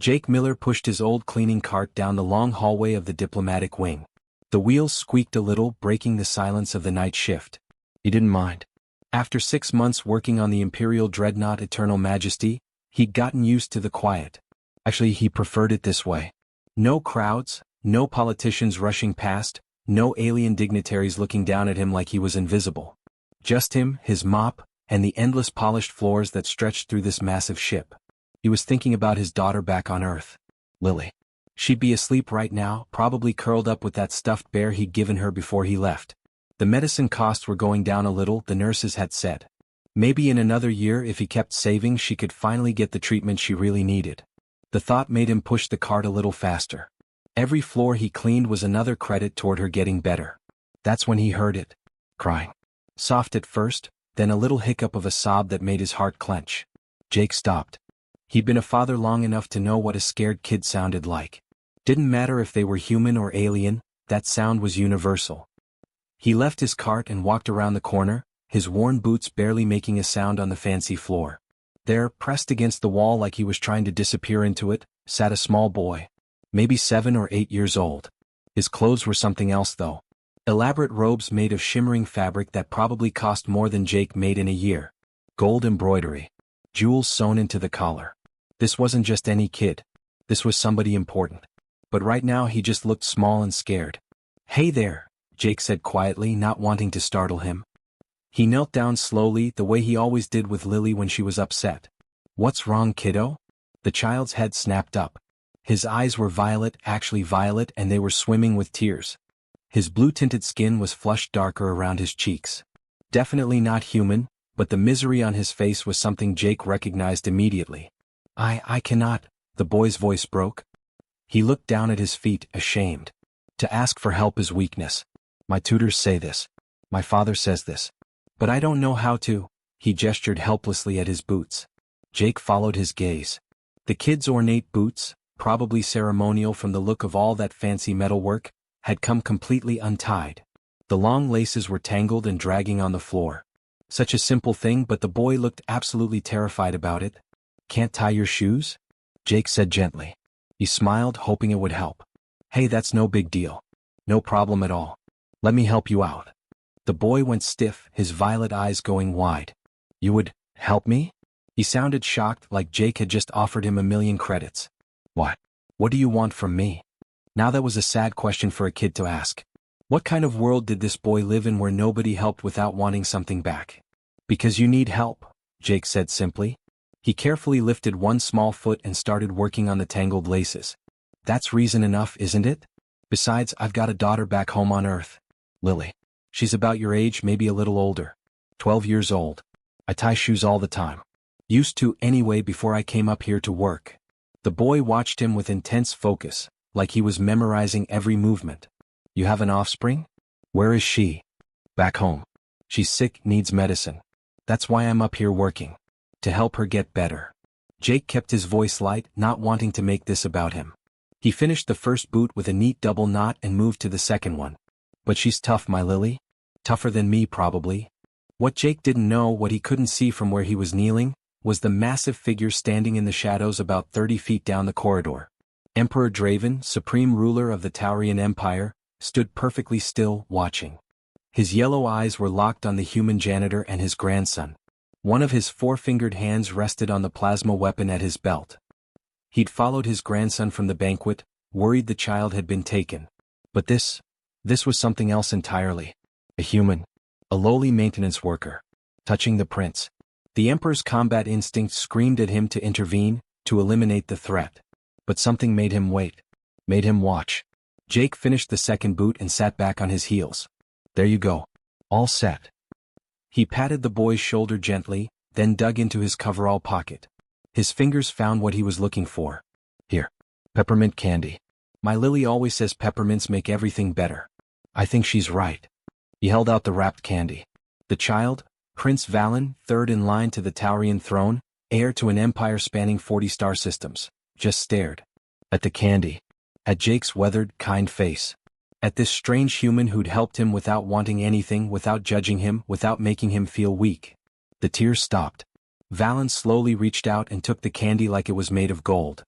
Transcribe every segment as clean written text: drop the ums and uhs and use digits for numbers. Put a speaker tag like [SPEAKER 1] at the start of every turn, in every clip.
[SPEAKER 1] Jake Miller pushed his old cleaning cart down the long hallway of the diplomatic wing. The wheels squeaked a little, breaking the silence of the night shift. He didn't mind. After 6 months working on the Imperial Dreadnought Eternal Majesty, he'd gotten used to the quiet. Actually, he preferred it this way. No crowds, no politicians rushing past, no alien dignitaries looking down at him like he was invisible. Just him, his mop, and the endless polished floors that stretched through this massive ship. He was thinking about his daughter back on Earth. Lily. She'd be asleep right now, probably curled up with that stuffed bear he'd given her before he left. The medicine costs were going down a little, the nurses had said. Maybe in another year, if he kept saving, she could finally get the treatment she really needed. The thought made him push the cart a little faster. Every floor he cleaned was another credit toward her getting better. That's when he heard it. Crying. Soft at first, then a little hiccup of a sob that made his heart clench. Jake stopped. He'd been a father long enough to know what a scared kid sounded like. Didn't matter if they were human or alien, that sound was universal. He left his cart and walked around the corner, his worn boots barely making a sound on the fancy floor. There, pressed against the wall like he was trying to disappear into it, sat a small boy. Maybe 7 or 8 years old. His clothes were something else though. Elaborate robes made of shimmering fabric that probably cost more than Jake made in a year. Gold embroidery. Jewels sewn into the collar. This wasn't just any kid. This was somebody important. But right now he just looked small and scared. "Hey there," Jake said quietly, not wanting to startle him. He knelt down slowly, the way he always did with Lily when she was upset. "What's wrong, kiddo?" The child's head snapped up. His eyes were violet, actually violet, and they were swimming with tears. His blue-tinted skin was flushed darker around his cheeks. Definitely not human, but the misery on his face was something Jake recognized immediately. I cannot," the boy's voice broke. He looked down at his feet, ashamed. To ask for help is weakness. My tutors say this. My father says this. But I don't know how to. He gestured helplessly at his boots. Jake followed his gaze. The kid's ornate boots, probably ceremonial from the look of all that fancy metalwork, had come completely untied. The long laces were tangled and dragging on the floor. Such a simple thing, but the boy looked absolutely terrified about it. "Can't tie your shoes?" Jake said gently. He smiled, hoping it would help. "Hey, that's no big deal. No problem at all. Let me help you out." The boy went stiff, his violet eyes going wide. "You would help me?" He sounded shocked, like Jake had just offered him 1,000,000 credits. "What? What do you want from me?" Now that was a sad question for a kid to ask. What kind of world did this boy live in where nobody helped without wanting something back? "Because you need help," Jake said simply. He carefully lifted one small foot and started working on the tangled laces. "That's reason enough, isn't it? Besides, I've got a daughter back home on Earth. Lily. She's about your age, maybe a little older. 12 years old. I tie shoes all the time. Used to anyway before I came up here to work." The boy watched him with intense focus, like he was memorizing every movement. "You have an offspring? Where is she?" "Back home. She's sick, needs medicine. That's why I'm up here working. To help her get better." Jake kept his voice light, not wanting to make this about him. He finished the first boot with a neat double knot and moved to the second one. "But she's tough, my Lily. Tougher than me, probably." What Jake didn't know, what he couldn't see from where he was kneeling, was the massive figure standing in the shadows about 30 feet down the corridor. Emperor Draven, supreme ruler of the Taurian Empire, stood perfectly still, watching. His yellow eyes were locked on the human janitor and his grandson. One of his four-fingered hands rested on the plasma weapon at his belt. He'd followed his grandson from the banquet, worried the child had been taken. But this was something else entirely. A human. A lowly maintenance worker. Touching the prince. The Emperor's combat instinct screamed at him to intervene, to eliminate the threat. But something made him wait. Made him watch. Jake finished the second boot and sat back on his heels. "There you go. All set." He patted the boy's shoulder gently, then dug into his coverall pocket. His fingers found what he was looking for. "Here. Peppermint candy. My Lily always says peppermints make everything better. I think she's right." He held out the wrapped candy. The child, Prince Valen, third in line to the Taurian throne, heir to an empire spanning 40 star systems, just stared. At the candy. At Jake's weathered, kind face. At this strange human who'd helped him without wanting anything, without judging him, without making him feel weak. The tears stopped. Valen slowly reached out and took the candy like it was made of gold.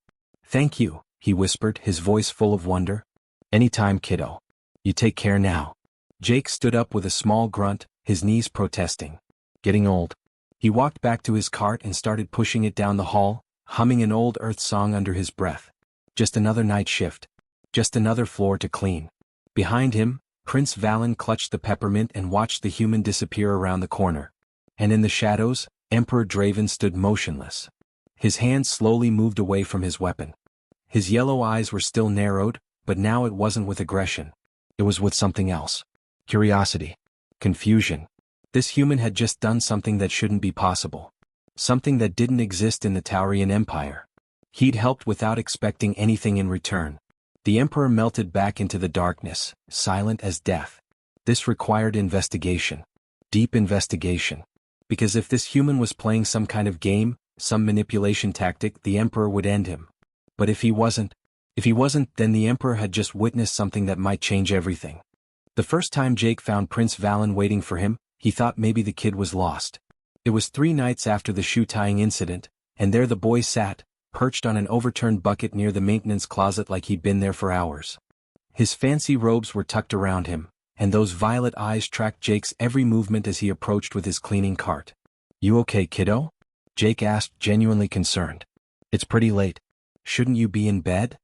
[SPEAKER 1] Thank you, he whispered, his voice full of wonder. Anytime, kiddo. You take care now. Jake stood up with a small grunt, his knees protesting. Getting old. He walked back to his cart and started pushing it down the hall, humming an old Earth song under his breath. Just another night shift. Just another floor to clean. Behind him, Prince Valen clutched the peppermint and watched the human disappear around the corner. And in the shadows, Emperor Draven stood motionless. His hand slowly moved away from his weapon. His yellow eyes were still narrowed, but now it wasn't with aggression. It was with something else. Curiosity. Confusion. This human had just done something that shouldn't be possible. Something that didn't exist in the Taurian Empire. He'd helped without expecting anything in return. The Emperor melted back into the darkness, silent as death. This required investigation. Deep investigation. Because if this human was playing some kind of game, some manipulation tactic, the Emperor would end him. But if he wasn't, then the Emperor had just witnessed something that might change everything. The first time Jake found Prince Valen waiting for him, he thought maybe the kid was lost. It was 3 nights after the shoe-tying incident, and there the boy sat, perched on an overturned bucket near the maintenance closet like he'd been there for hours. His fancy robes were tucked around him, and those violet eyes tracked Jake's every movement as he approached with his cleaning cart. You okay, kiddo? Jake asked, genuinely concerned. It's pretty late. Shouldn't you be in bed?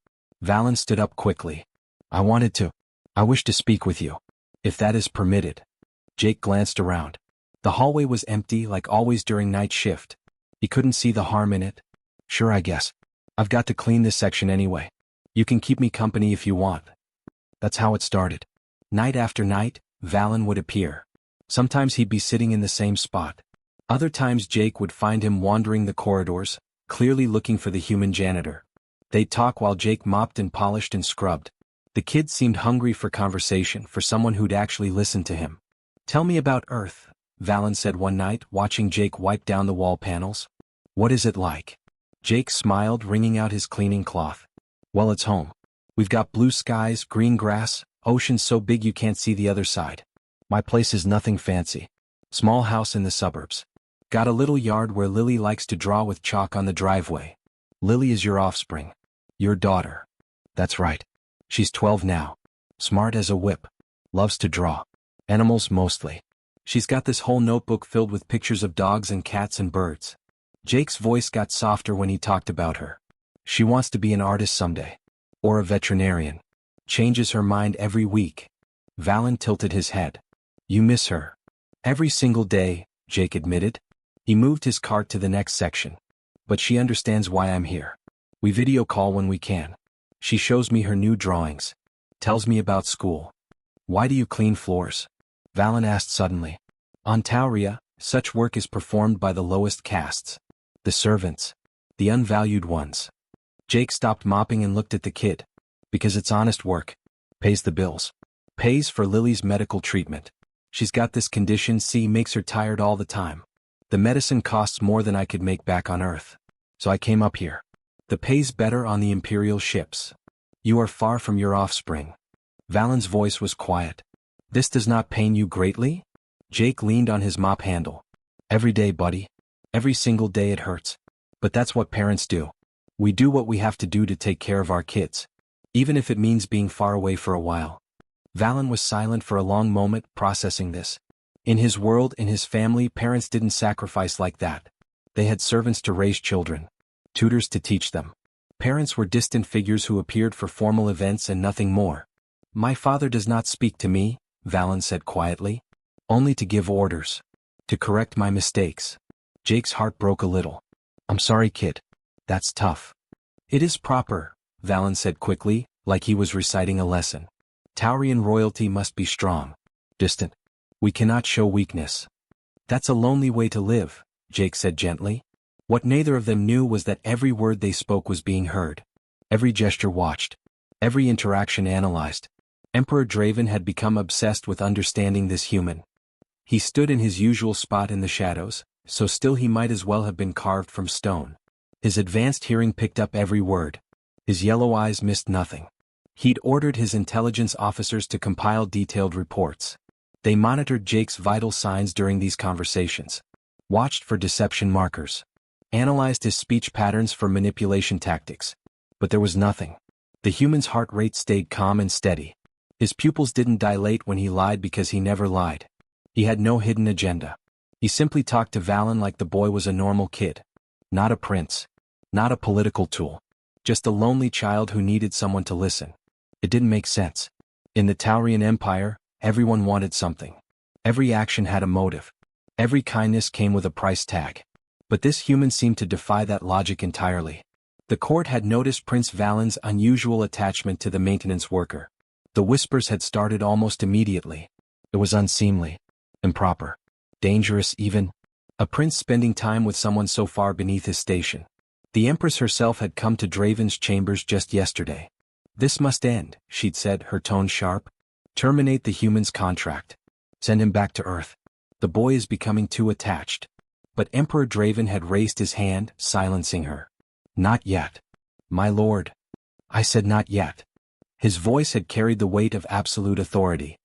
[SPEAKER 1] Valen stood up quickly. I wish to speak with you. If that is permitted. Jake glanced around. The hallway was empty like always during night shift. He couldn't see the harm in it. Sure, I guess. I've got to clean this section anyway. You can keep me company if you want. That's how it started. Night after night, Valen would appear. Sometimes he'd be sitting in the same spot. Other times Jake would find him wandering the corridors, clearly looking for the human janitor. They'd talk while Jake mopped and polished and scrubbed. The kid seemed hungry for conversation, for someone who'd actually listen to him. Tell me about Earth, Valen said one night, watching Jake wipe down the wall panels. What is it like? Jake smiled, wringing out his cleaning cloth. Well, it's home. We've got blue skies, green grass, oceans so big you can't see the other side. My place is nothing fancy. Small house in the suburbs. Got a little yard where Lily likes to draw with chalk on the driveway. Lily is your offspring. Your daughter. That's right. She's 12 now. Smart as a whip. Loves to draw. Animals mostly. She's got this whole notebook filled with pictures of dogs and cats and birds. Jake's voice got softer when he talked about her. She wants to be an artist someday. Or a veterinarian. Changes her mind every week. Valen tilted his head. You miss her. Every single day, Jake admitted. He moved his cart to the next section. But she understands why I'm here. We video call when we can. She shows me her new drawings. Tells me about school. Why do you clean floors? Valen asked suddenly. On Tauria, such work is performed by the lowest castes. The servants. The unvalued ones. Jake stopped mopping and looked at the kid. Because it's honest work. Pays the bills. Pays for Lily's medical treatment. She's got this condition makes her tired all the time. The medicine costs more than I could make back on Earth. So I came up here. The pay's better on the Imperial ships. You are far from your offspring. Valen's voice was quiet. This does not pain you greatly? Jake leaned on his mop handle. Every day, buddy. Every single day it hurts. But that's what parents do. We do what we have to do to take care of our kids. Even if it means being far away for a while. Valen was silent for a long moment, processing this. In his world, in his family, parents didn't sacrifice like that. They had servants to raise children. Tutors to teach them. Parents were distant figures who appeared for formal events and nothing more. My father does not speak to me, Valen said quietly. Only to give orders. To correct my mistakes. Jake's heart broke a little. I'm sorry, kid. That's tough. It is proper, Valen said quickly, like he was reciting a lesson. Taurian royalty must be strong. Distant. We cannot show weakness. That's a lonely way to live, Jake said gently. What neither of them knew was that every word they spoke was being heard. Every gesture watched. Every interaction analyzed. Emperor Draven had become obsessed with understanding this human. He stood in his usual spot in the shadows, so still he might as well have been carved from stone. His advanced hearing picked up every word. His yellow eyes missed nothing. He'd ordered his intelligence officers to compile detailed reports. They monitored Jake's vital signs during these conversations. Watched for deception markers. Analyzed his speech patterns for manipulation tactics. But there was nothing. The human's heart rate stayed calm and steady. His pupils didn't dilate when he lied because he never lied. He had no hidden agenda. He simply talked to Valen like the boy was a normal kid. Not a prince. Not a political tool. Just a lonely child who needed someone to listen. It didn't make sense. In the Taurian Empire, everyone wanted something. Every action had a motive. Every kindness came with a price tag. But this human seemed to defy that logic entirely. The court had noticed Prince Valen's unusual attachment to the maintenance worker. The whispers had started almost immediately. It was unseemly. Improper. Dangerous even. A prince spending time with someone so far beneath his station. The Empress herself had come to Draven's chambers just yesterday. This must end, she'd said, her tone sharp. Terminate the human's contract. Send him back to Earth. The boy is becoming too attached. But Emperor Draven had raised his hand, silencing her. Not yet. My lord. I said not yet. His voice had carried the weight of absolute authority.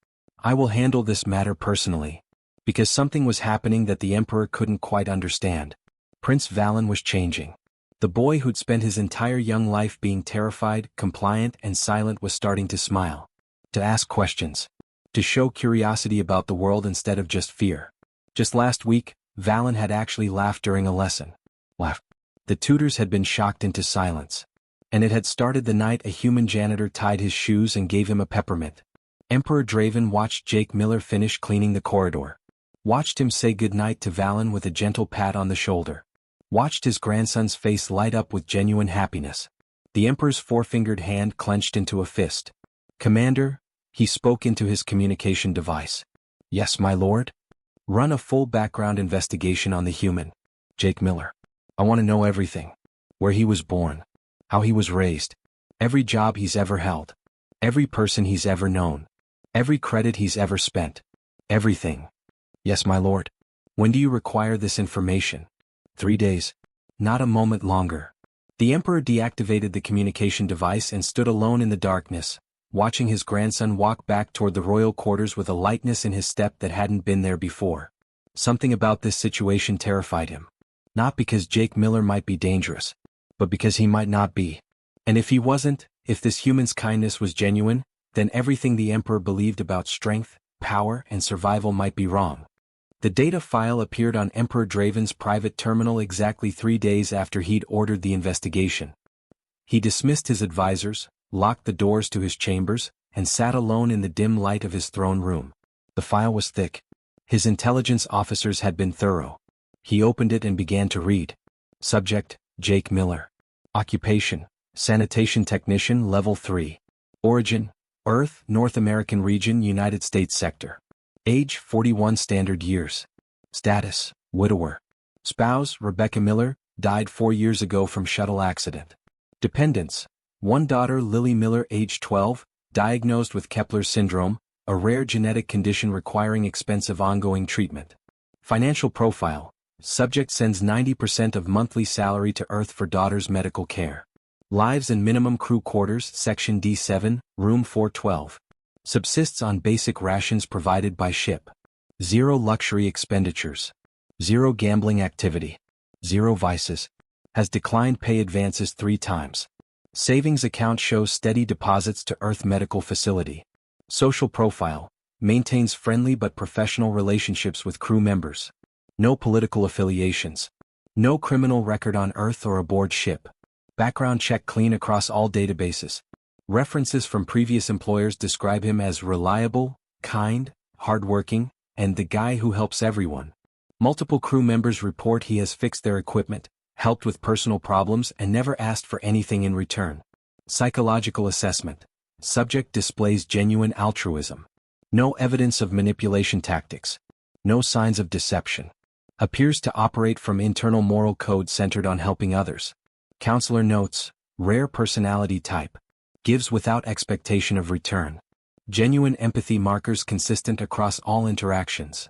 [SPEAKER 1] I will handle this matter personally. Because something was happening that the Emperor couldn't quite understand. Prince Valen was changing. The boy who'd spent his entire young life being terrified, compliant, and silent was starting to smile. To ask questions. To show curiosity about the world instead of just fear. Just last week, Valen had actually laughed during a lesson. Laughed. The tutors had been shocked into silence. And it had started the night a human janitor tied his shoes and gave him a peppermint. Emperor Draven watched Jake Miller finish cleaning the corridor. Watched him say goodnight to Valen with a gentle pat on the shoulder. Watched his grandson's face light up with genuine happiness. The Emperor's four-fingered hand clenched into a fist. Commander, he spoke into his communication device. Yes, my lord? Run a full background investigation on the human. Jake Miller. I want to know everything. Where he was born. How he was raised. Every job he's ever held. Every person he's ever known. Every credit he's ever spent. Everything. Yes, my lord. When do you require this information? 3 days. Not a moment longer. The Emperor deactivated the communication device and stood alone in the darkness, watching his grandson walk back toward the royal quarters with a lightness in his step that hadn't been there before. Something about this situation terrified him. Not because Jake Miller might be dangerous, but because he might not be. And if he wasn't, if this human's kindness was genuine, then everything the Emperor believed about strength, power, and survival might be wrong. The data file appeared on Emperor Draven's private terminal exactly 3 days after he'd ordered the investigation. He dismissed his advisors, locked the doors to his chambers, and sat alone in the dim light of his throne room. The file was thick. His intelligence officers had been thorough. He opened it and began to read. Subject, Jake Miller. Occupation, Sanitation Technician Level 3. Origin, Earth, North American Region, United States Sector. Age, 41 standard years. Status, widower. Spouse, Rebecca Miller, died 4 years ago from shuttle accident. Dependents, one daughter, Lily Miller, age 12, diagnosed with Kepler syndrome, a rare genetic condition requiring expensive ongoing treatment. Financial profile, subject sends 90% of monthly salary to Earth for daughter's medical care. Lives in minimum crew quarters, Section D7, Room 412. Subsists on basic rations provided by ship. 0 luxury expenditures. 0 gambling activity. 0 vices. Has declined pay advances 3 times. Savings account shows steady deposits to Earth Medical Facility. Social profile, maintains friendly but professional relationships with crew members. No political affiliations. No criminal record on Earth or aboard ship. Background check clean across all databases. References from previous employers describe him as reliable, kind, hardworking, and the guy who helps everyone. Multiple crew members report he has fixed their equipment, helped with personal problems, and never asked for anything in return. Psychological assessment. Subject displays genuine altruism. No evidence of manipulation tactics. No signs of deception. Appears to operate from internal moral code centered on helping others. Counselor notes, rare personality type. Gives without expectation of return. Genuine empathy markers consistent across all interactions.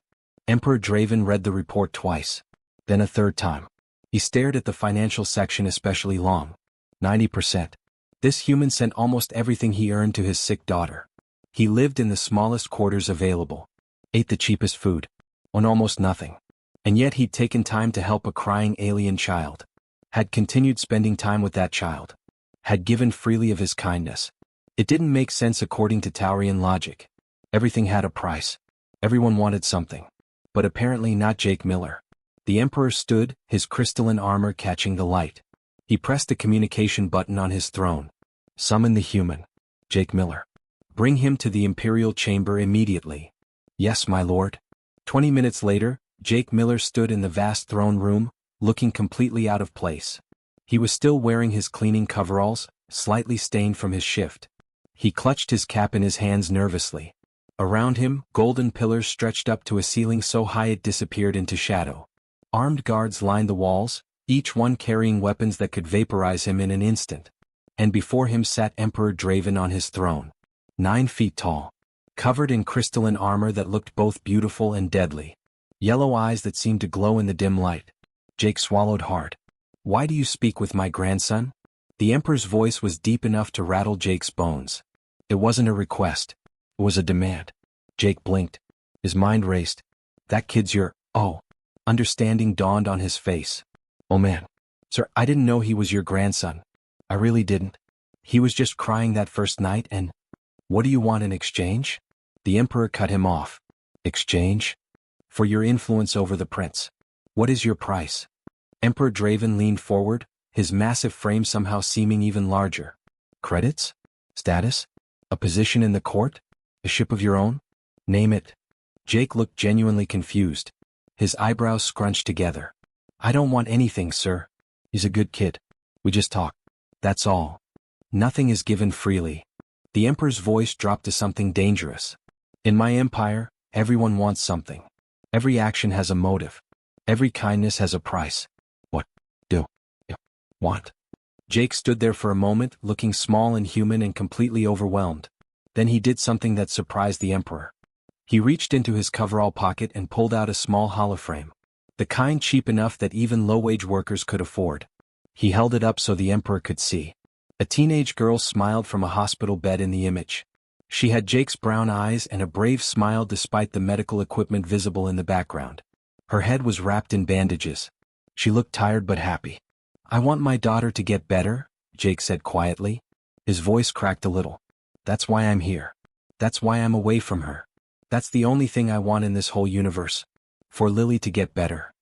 [SPEAKER 1] Emperor Draven read the report twice. Then a third time. He stared at the financial section especially long. 90%. This human sent almost everything he earned to his sick daughter. He lived in the smallest quarters available. Ate the cheapest food. On almost nothing. And yet he'd taken time to help a crying alien child. Had continued spending time with that child. had given freely of his kindness. It didn't make sense according to Taurian logic. Everything had a price. Everyone wanted something. But apparently not Jake Miller. The Emperor stood, his crystalline armor catching the light. He pressed the communication button on his throne. Summon the human. Jake Miller. Bring him to the Imperial Chamber immediately. Yes, my lord. 20 minutes later, Jake Miller stood in the vast throne room, looking completely out of place. He was still wearing his cleaning coveralls, slightly stained from his shift. He clutched his cap in his hands nervously. Around him, golden pillars stretched up to a ceiling so high it disappeared into shadow. Armed guards lined the walls, each one carrying weapons that could vaporize him in an instant. And before him sat Emperor Draven on his throne. 9 feet tall. Covered in crystalline armor that looked both beautiful and deadly. Yellow eyes that seemed to glow in the dim light. Jake swallowed hard. Why do you speak with my grandson? The Emperor's voice was deep enough to rattle Jake's bones. It wasn't a request. It was a demand. Jake blinked. His mind raced. That kid's your... Oh. Understanding dawned on his face. Oh man. Sir, I didn't know he was your grandson. I really didn't. He was just crying that first night and... What do you want in exchange? The Emperor cut him off. Exchange? For your influence over the prince. What is your price? Emperor Draven leaned forward, his massive frame somehow seeming even larger. Credits? Status? A position in the court? A ship of your own? Name it. Jake looked genuinely confused. His eyebrows scrunched together. I don't want anything, sir. He's a good kid. We just talk. That's all. Nothing is given freely. The Emperor's voice dropped to something dangerous. In my empire, everyone wants something. Every action has a motive. Every kindness has a price. What do you want? Jake stood there for a moment, looking small and human and completely overwhelmed. Then he did something that surprised the Emperor. He reached into his coverall pocket and pulled out a small holoframe. The kind cheap enough that even low-wage workers could afford. He held it up so the Emperor could see. A teenage girl smiled from a hospital bed in the image. She had Jake's brown eyes and a brave smile despite the medical equipment visible in the background. Her head was wrapped in bandages. She looked tired but happy. I want my daughter to get better, Jake said quietly. His voice cracked a little. That's why I'm here. That's why I'm away from her. That's the only thing I want in this whole universe. For Lily to get better.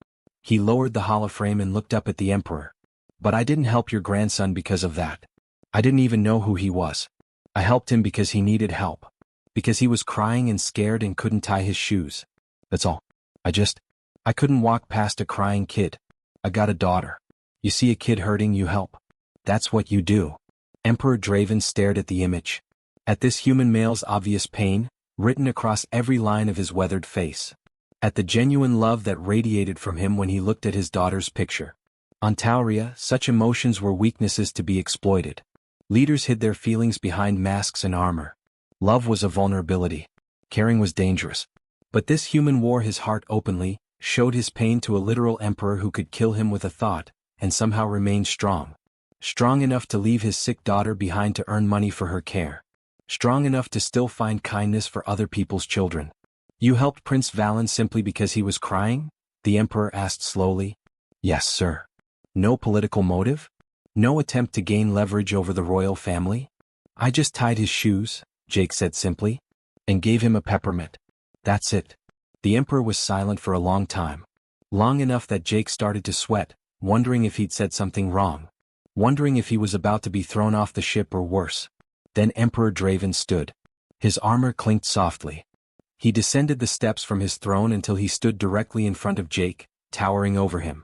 [SPEAKER 1] He lowered the holoframe and looked up at the Emperor. But I didn't help your grandson because of that. I didn't even know who he was. I helped him because he needed help. Because he was crying and scared and couldn't tie his shoes. That's all. I couldn't walk past a crying kid. I got a daughter. You see a kid hurting, you help. That's what you do. Emperor Draven stared at the image. At this human male's obvious pain, written across every line of his weathered face. At the genuine love that radiated from him when he looked at his daughter's picture. On Tauria, such emotions were weaknesses to be exploited. Leaders hid their feelings behind masks and armor. Love was a vulnerability. Caring was dangerous. But this human wore his heart openly, showed his pain to a literal emperor who could kill him with a thought, and somehow remain strong. Strong enough to leave his sick daughter behind to earn money for her care. Strong enough to still find kindness for other people's children. You helped Prince Valen simply because he was crying? The Emperor asked slowly. Yes, sir. No political motive? No attempt to gain leverage over the royal family? I just tied his shoes, Jake said simply, and gave him a peppermint. That's it. The Emperor was silent for a long time. Long enough that Jake started to sweat, wondering if he'd said something wrong. Wondering if he was about to be thrown off the ship or worse. Then Emperor Draven stood. His armor clinked softly. He descended the steps from his throne until he stood directly in front of Jake, towering over him.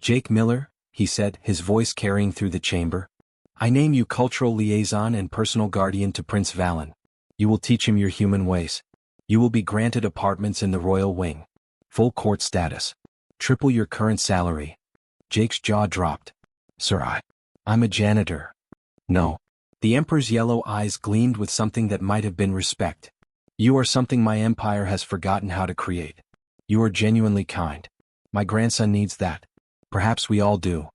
[SPEAKER 1] Jake Miller, he said, his voice carrying through the chamber. I name you cultural liaison and personal guardian to Prince Valen. You will teach him your human ways. You will be granted apartments in the royal wing. Full court status. Triple your current salary. Jake's jaw dropped. Sir, I'm a janitor. No. The Emperor's yellow eyes gleamed with something that might have been respect. You are something my empire has forgotten how to create. You are genuinely kind. My grandson needs that. Perhaps we all do.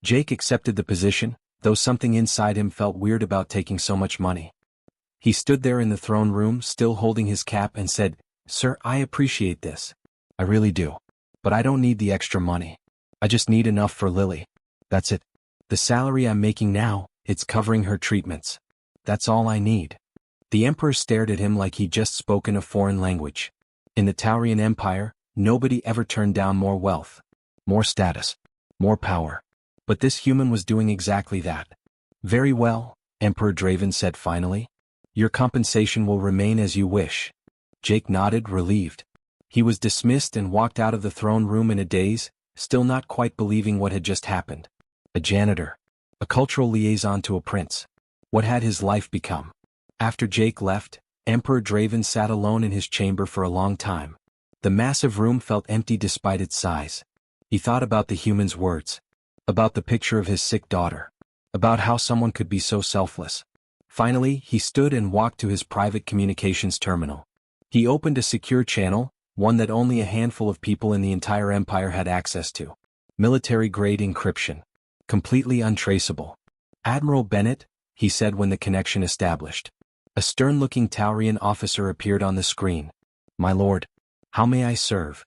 [SPEAKER 1] Jake accepted the position, though something inside him felt weird about taking so much money. He stood there in the throne room, still holding his cap, and said, Sir, I appreciate this. I really do. But I don't need the extra money. I just need enough for Lily. That's it. The salary I'm making now It's covering her treatments. That's all I need. The Emperor stared at him like he'd just spoken a foreign language. In the Taurian Empire, nobody ever turned down more wealth, more status, more power. But this human was doing exactly that. Very well, Emperor Draven said finally. Your compensation will remain as you wish. Jake nodded, relieved. He was dismissed and walked out of the throne room in a daze, still not quite believing what had just happened. A janitor. A cultural liaison to a prince. What had his life become? After Jake left, Emperor Draven sat alone in his chamber for a long time. The massive room felt empty despite its size. He thought about the human's words. About the picture of his sick daughter. About how someone could be so selfless. Finally, he stood and walked to his private communications terminal. He opened a secure channel, one that only a handful of people in the entire empire had access to. Military-grade encryption. Completely untraceable. Admiral Bennett, he said when the connection established. A stern-looking Taurian officer appeared on the screen. My lord, how may I serve?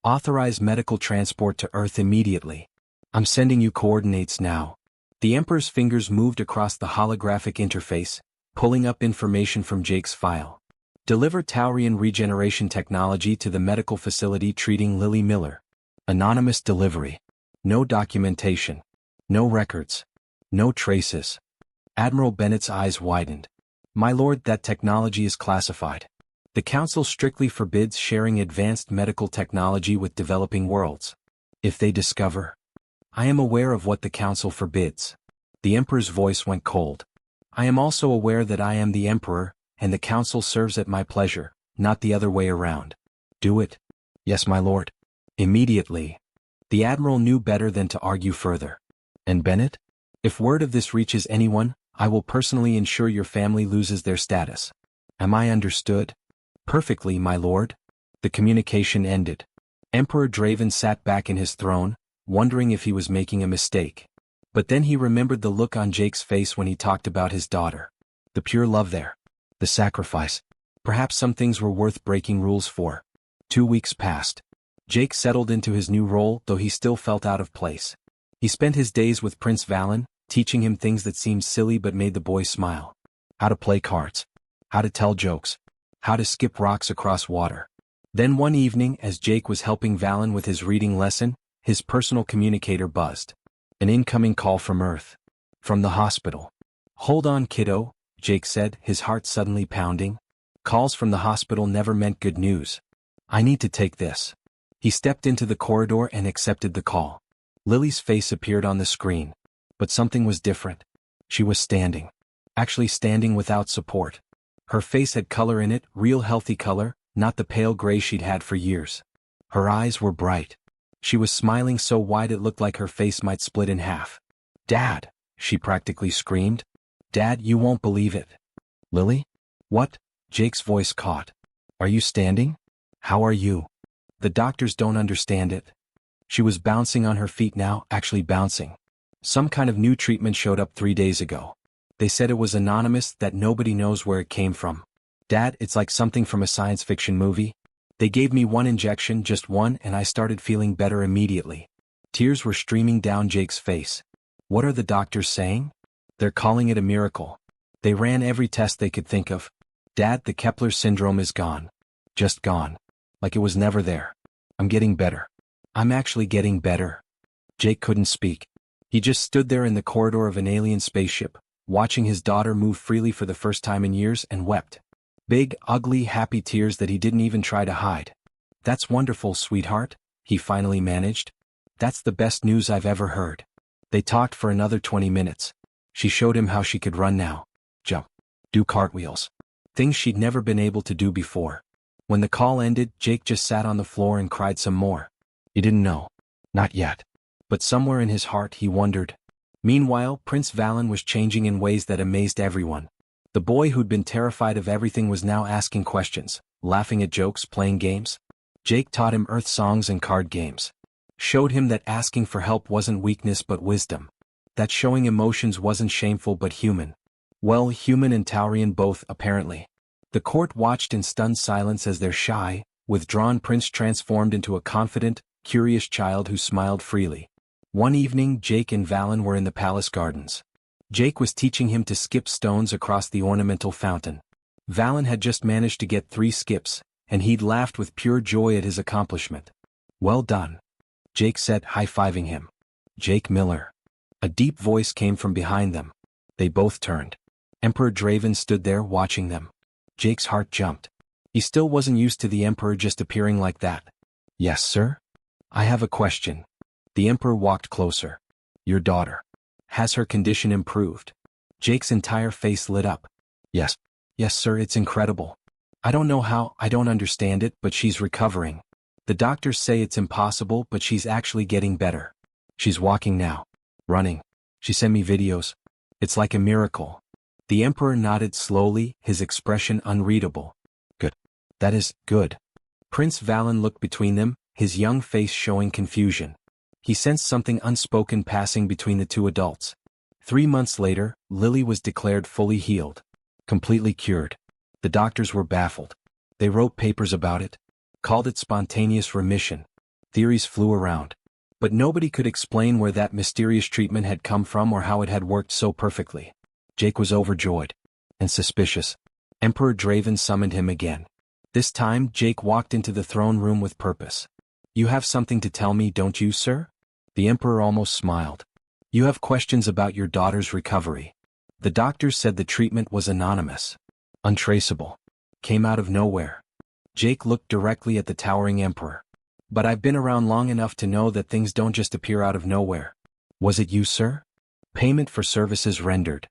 [SPEAKER 1] Authorize medical transport to Earth immediately. I'm sending you coordinates now. The Emperor's fingers moved across the holographic interface, pulling up information from Jake's file. Deliver Taurian regeneration technology to the medical facility treating Lily Miller. Anonymous delivery. No documentation. No records. No traces. Admiral Bennett's eyes widened. My lord, that technology is classified. The Council strictly forbids sharing advanced medical technology with developing worlds. If they discover... I am aware of what the Council forbids. The Emperor's voice went cold. I am also aware that I am the Emperor, and the Council serves at my pleasure, not the other way around. Do it. Yes, my lord. Immediately. The Admiral knew better than to argue further. And Bennett? If word of this reaches anyone, I will personally ensure your family loses their status. Am I understood? Perfectly, my lord. The communication ended. Emperor Draven sat back in his throne, wondering if he was making a mistake. But then he remembered the look on Jake's face when he talked about his daughter. The pure love there. The sacrifice. Perhaps some things were worth breaking rules for. 2 weeks passed. Jake settled into his new role, though he still felt out of place. He spent his days with Prince Valen, teaching him things that seemed silly but made the boy smile. How to play cards. How to tell jokes. How to skip rocks across water. Then one evening, as Jake was helping Valen with his reading lesson, his personal communicator buzzed. An incoming call from Earth. From the hospital. Hold on, kiddo, Jake said, his heart suddenly pounding. Calls from the hospital never meant good news. I need to take this. He stepped into the corridor and accepted the call. Lily's face appeared on the screen. But something was different. She was standing. Actually standing without support. Her face had color in it, real healthy color, not the pale gray she'd had for years. Her eyes were bright. She was smiling so wide it looked like her face might split in half. Dad, she practically screamed. Dad, you won't believe it. Lily? What? Jake's voice caught. Are you standing? How are you? The doctors don't understand it. She was bouncing on her feet now, actually bouncing. Some kind of new treatment showed up 3 days ago. They said it was anonymous, that nobody knows where it came from. Dad, it's like something from a science fiction movie. They gave me one injection, just one, and I started feeling better immediately. Tears were streaming down Jake's face. What are the doctors saying? They're calling it a miracle. They ran every test they could think of. Dad, the Kepler syndrome is gone. Just gone. Like it was never there. I'm getting better. I'm actually getting better. Jake couldn't speak. He just stood there in the corridor of an alien spaceship, watching his daughter move freely for the first time in years, and wept. Big, ugly, happy tears that he didn't even try to hide. That's wonderful, sweetheart, he finally managed. That's the best news I've ever heard. They talked for another 20 minutes. She showed him how she could run now. Jump. Do cartwheels. Things she'd never been able to do before. When the call ended, Jake just sat on the floor and cried some more. He didn't know. Not yet. But somewhere in his heart he wondered. Meanwhile, Prince Valen was changing in ways that amazed everyone. The boy who'd been terrified of everything was now asking questions, laughing at jokes, playing games. Jake taught him Earth songs and card games. Showed him that asking for help wasn't weakness but wisdom. That showing emotions wasn't shameful but human. Well, human and Taurian both, apparently. The court watched in stunned silence as their shy, withdrawn prince transformed into a confident, curious child who smiled freely. One evening, Jake and Valen were in the palace gardens. Jake was teaching him to skip stones across the ornamental fountain. Valen had just managed to get 3 skips, and he'd laughed with pure joy at his accomplishment. "Well done," Jake said, high-fiving him. "Jake Miller." A deep voice came from behind them. They both turned. Emperor Draven stood there watching them. Jake's heart jumped. He still wasn't used to the Emperor just appearing like that. "Yes, sir? I have a question." The Emperor walked closer. "Your daughter. Has her condition improved?" Jake's entire face lit up. "Yes. Yes, sir, it's incredible. I don't know how, I don't understand it, but she's recovering. The doctors say it's impossible, but she's actually getting better. She's walking now. Running. She sent me videos. It's like a miracle." The Emperor nodded slowly, his expression unreadable. "Good. That is, good." Prince Valen looked between them, his young face showing confusion. He sensed something unspoken passing between the two adults. 3 months later, Lily was declared fully healed. Completely cured. The doctors were baffled. They wrote papers about it. Called it spontaneous remission. Theories flew around. But nobody could explain where that mysterious treatment had come from or how it had worked so perfectly. Jake was overjoyed. And suspicious. Emperor Draven summoned him again. This time, Jake walked into the throne room with purpose. "You have something to tell me, don't you, sir?" The Emperor almost smiled. "You have questions about your daughter's recovery. The doctors said the treatment was anonymous. Untraceable. Came out of nowhere." Jake looked directly at the towering Emperor. "But I've been around long enough to know that things don't just appear out of nowhere. Was it you, sir? Payment for services rendered.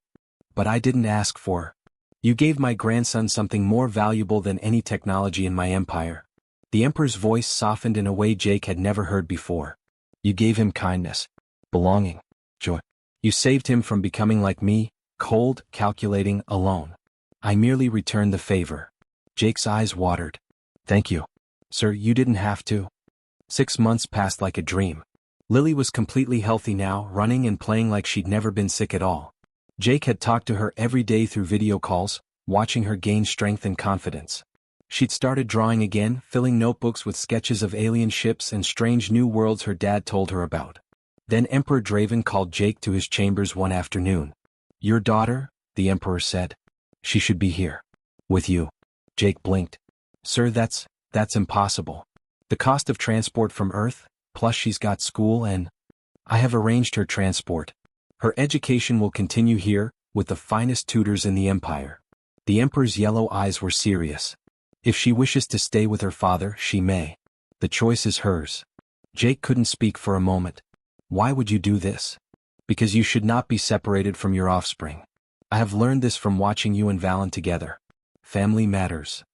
[SPEAKER 1] But I didn't ask for. You gave my grandson something more valuable than any technology in my empire." The Emperor's voice softened in a way Jake had never heard before. "You gave him kindness, belonging, joy. You saved him from becoming like me, cold, calculating, alone. I merely returned the favor." Jake's eyes watered. "Thank you. Sir, you didn't have to." 6 months passed like a dream. Lily was completely healthy now, running and playing like she'd never been sick at all. Jake had talked to her every day through video calls, watching her gain strength and confidence. She'd started drawing again, filling notebooks with sketches of alien ships and strange new worlds her dad told her about. Then Emperor Draven called Jake to his chambers one afternoon. "Your daughter," the Emperor said. "She should be here. With you." Jake blinked. "Sir, that's impossible. The cost of transport from Earth, plus she's got school and—" "I have arranged her transport. Her education will continue here, with the finest tutors in the Empire." The Emperor's yellow eyes were serious. "If she wishes to stay with her father, she may. The choice is hers." Jake couldn't speak for a moment. "Why would you do this?" "Because you should not be separated from your offspring. I have learned this from watching you and Valen together. Family matters."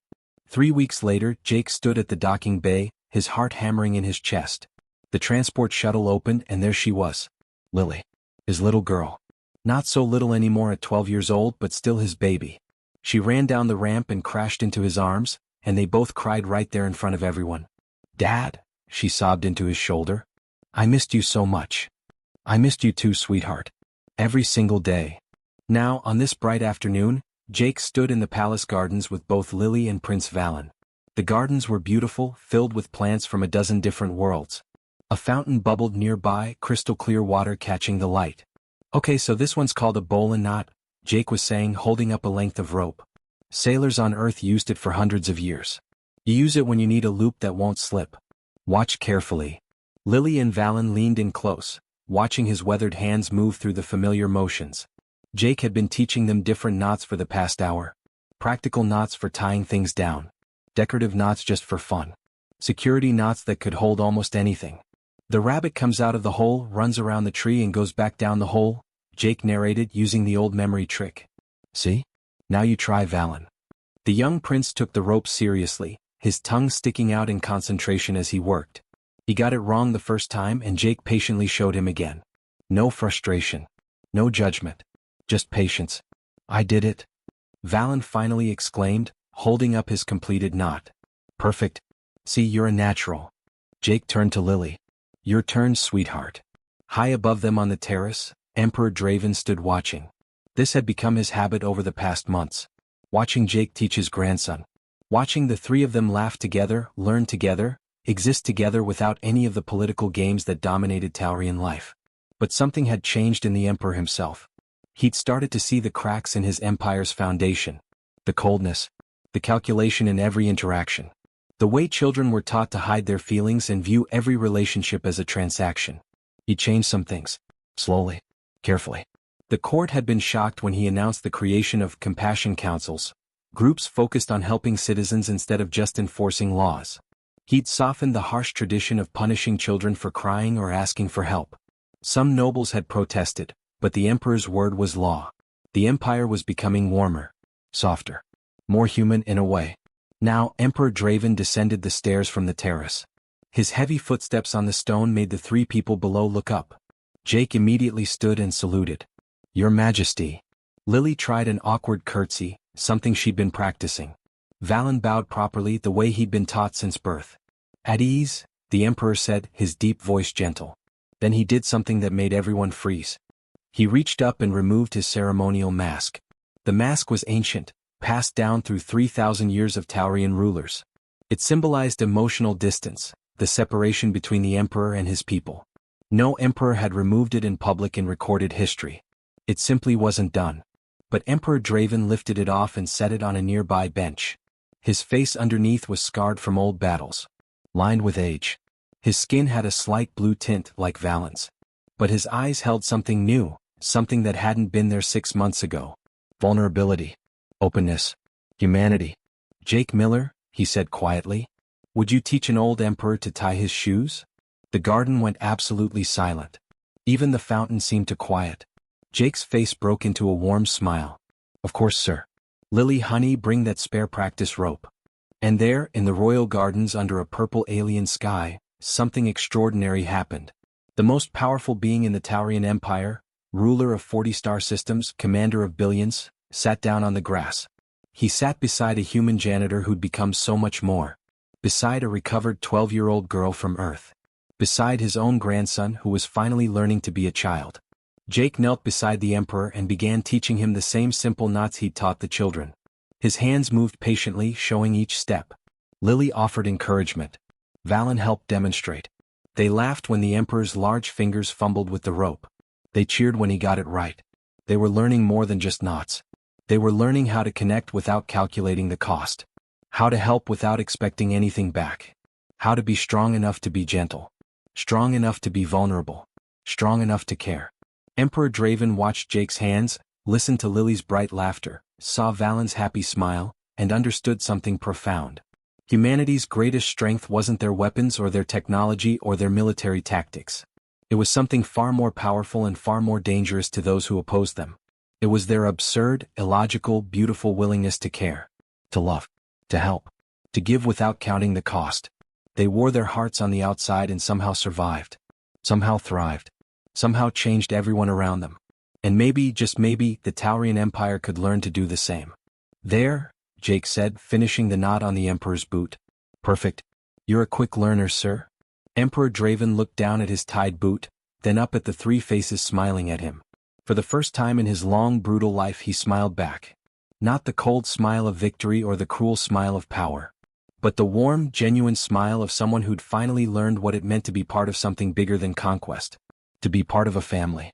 [SPEAKER 1] 3 weeks later, Jake stood at the docking bay, his heart hammering in his chest. The transport shuttle opened and there she was. Lily. His little girl. Not so little anymore at 12 years old, but still his baby. She ran down the ramp and crashed into his arms, and they both cried right there in front of everyone. "Dad," she sobbed into his shoulder. "I missed you so much." "I missed you too, sweetheart. Every single day." Now, on this bright afternoon, Jake stood in the palace gardens with both Lily and Prince Valen. The gardens were beautiful, filled with plants from a dozen different worlds. A fountain bubbled nearby, crystal clear water catching the light. "Okay, so this one's called a bowl and knot," Jake was saying, holding up a length of rope. "Sailors on Earth used it for hundreds of years. You use it when you need a loop that won't slip. Watch carefully." Lily and Valen leaned in close, watching his weathered hands move through the familiar motions. Jake had been teaching them different knots for the past hour. Practical knots for tying things down. Decorative knots just for fun. Security knots that could hold almost anything. "The rabbit comes out of the hole, runs around the tree and goes back down the hole," Jake narrated using the old memory trick. "See? Now you try, Valen." The young prince took the rope seriously, his tongue sticking out in concentration as he worked. He got it wrong the first time and Jake patiently showed him again. No frustration. No judgment. Just patience. "I did it," Valen finally exclaimed, holding up his completed knot. "Perfect. See, you're a natural." Jake turned to Lily. "Your turn, sweetheart." High above them on the terrace, Emperor Draven stood watching. This had become his habit over the past months. Watching Jake teach his grandson. Watching the three of them laugh together, learn together, exist together without any of the political games that dominated Taurian life. But something had changed in the Emperor himself. He'd started to see the cracks in his empire's foundation. The coldness. The calculation in every interaction. The way children were taught to hide their feelings and view every relationship as a transaction. He changed some things. Slowly. Carefully. The court had been shocked when he announced the creation of compassion councils, groups focused on helping citizens instead of just enforcing laws. He'd softened the harsh tradition of punishing children for crying or asking for help. Some nobles had protested, but the emperor's word was law. The empire was becoming warmer, softer, more human in a way. Now Emperor Draven descended the stairs from the terrace. His heavy footsteps on the stone made the three people below look up. Jake immediately stood and saluted. Your Majesty. Lily tried an awkward curtsy, something she'd been practicing. Valen bowed properly the way he'd been taught since birth. At ease, the Emperor said, his deep voice gentle. Then he did something that made everyone freeze. He reached up and removed his ceremonial mask. The mask was ancient, passed down through 3,000 years of Taurian rulers. It symbolized emotional distance, the separation between the Emperor and his people. No emperor had removed it in public in recorded history. It simply wasn't done. But Emperor Draven lifted it off and set it on a nearby bench. His face underneath was scarred from old battles, lined with age. His skin had a slight blue tint like Valen's. But his eyes held something new, something that hadn't been there 6 months ago. Vulnerability. Openness. Humanity. Jake Miller, he said quietly, would you teach an old emperor to tie his shoes? The garden went absolutely silent. Even the fountain seemed to quiet. Jake's face broke into a warm smile. Of course, sir. Lily, honey, bring that spare practice rope. And there, in the royal gardens under a purple alien sky, something extraordinary happened. The most powerful being in the Taurian Empire, ruler of 40 star systems, commander of billions, sat down on the grass. He sat beside a human janitor who'd become so much more. Beside a recovered 12-year-old girl from Earth. Beside his own grandson who was finally learning to be a child. Jake knelt beside the Emperor and began teaching him the same simple knots he'd taught the children. His hands moved patiently, showing each step. Lily offered encouragement. Valen helped demonstrate. They laughed when the Emperor's large fingers fumbled with the rope. They cheered when he got it right. They were learning more than just knots. They were learning how to connect without calculating the cost. How to help without expecting anything back. How to be strong enough to be gentle. Strong enough to be vulnerable. Strong enough to care. Emperor Draven watched Jake's hands, listened to Lily's bright laughter, saw Valen's happy smile, and understood something profound. Humanity's greatest strength wasn't their weapons or their technology or their military tactics. It was something far more powerful and far more dangerous to those who opposed them. It was their absurd, illogical, beautiful willingness to care, to love, to help, to give without counting the cost. They wore their hearts on the outside and somehow survived, somehow thrived, somehow changed everyone around them. And maybe, just maybe, the Taurian Empire could learn to do the same. There, Jake said, finishing the knot on the Emperor's boot. Perfect. You're a quick learner, sir. Emperor Draven looked down at his tied boot, then up at the three faces smiling at him. For the first time in his long, brutal life he smiled back. Not the cold smile of victory or the cruel smile of power. But the warm, genuine smile of someone who'd finally learned what it meant to be part of something bigger than conquest. To be part of a family.